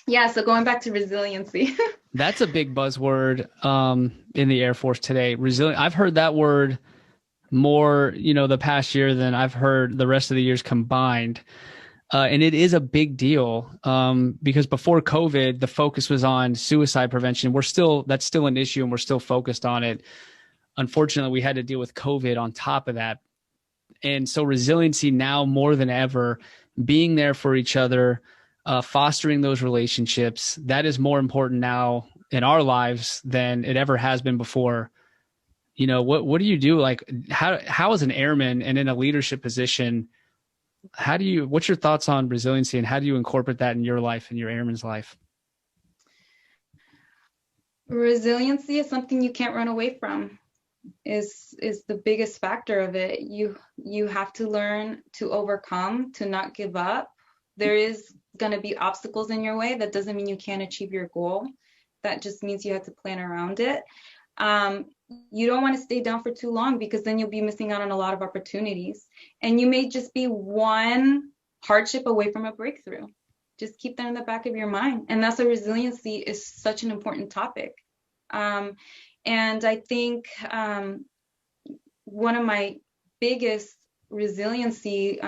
Yeah, so going back to resiliency. That's a big buzzword in the Air Force today. Resilient. I've heard that word more, the past year than I've heard the rest of the years combined. And it is a big deal because before COVID, the focus was on suicide prevention. That's still an issue and we're still focused on it. Unfortunately, we had to deal with COVID on top of that. And so resiliency now more than ever, being there for each other, fostering those relationships, that is more important now in our lives than it ever has been before. What do you do? Like how as an airman and in a leadership position, what's your thoughts on resiliency and how do you incorporate that in your life and your airman's life? Resiliency is something you can't run away from. Is the biggest factor of it. You have to learn to overcome, to not give up. There is going to be obstacles in your way. That doesn't mean you can't achieve your goal. That just means you have to plan around it. Um, you don't want to stay down for too long because then you'll be missing out on a lot of opportunities. And you may just be one hardship away from a breakthrough. Just keep that in the back of your mind. And that's why resiliency is such an important topic. Um, and I think one of my biggest resiliency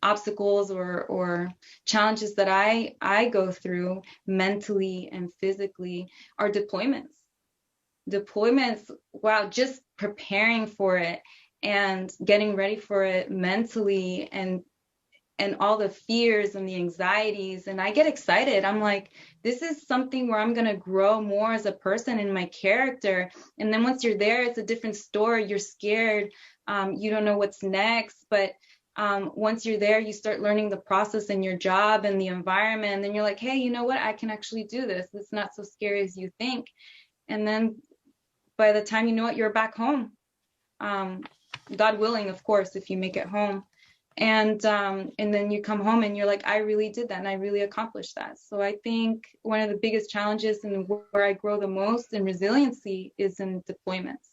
obstacles or challenges that I go through mentally and physically are deployments. Deployments, wow, just preparing for it and getting ready for it mentally and all the fears and the anxieties. And I get excited. I'm like, this is something where I'm going to grow more as a person in my character. And then once you're there, it's a different story. You're scared. You don't know what's next. But once you're there, you start learning the process and your job and the environment. And then you're like, hey, you know what? I can actually do this. It's not so scary as you think. And then by the time you know it, you're back home. Um, God willing, of course, if you make it home. And then you come home and you're like, I really did that and I really accomplished that. So I think one of the biggest challenges and where I grow the most in resiliency is in deployments.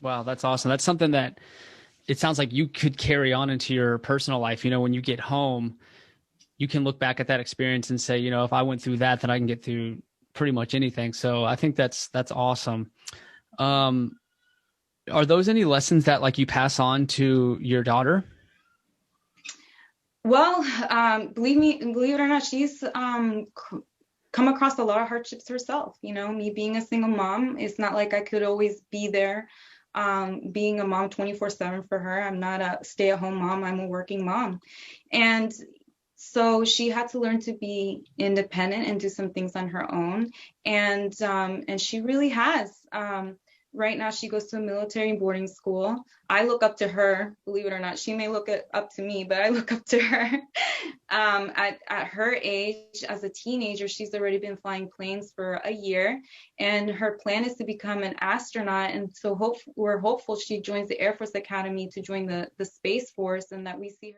Wow, that's awesome. That's something that it sounds like you could carry on into your personal life. When you get home, you can look back at that experience and say, if I went through that, then I can get through pretty much anything. So I think that's awesome. Um, are those any lessons that like you pass on to your daughter? Well, believe it or not, she's come across a lot of hardships herself. Me being a single mom, it's not like I could always be there being a mom 24/7 for her. I'm not a stay-at-home mom, I'm a working mom. And so she had to learn to be independent and do some things on her own. And she really has. Right now, she goes to a military boarding school. I look up to her, believe it or not. She may look up to me, but I look up to her. At her age, as a teenager, she's already been flying planes for a year, and her plan is to become an astronaut. And so we're hopeful she joins the Air Force Academy to join the Space Force, and that we see her.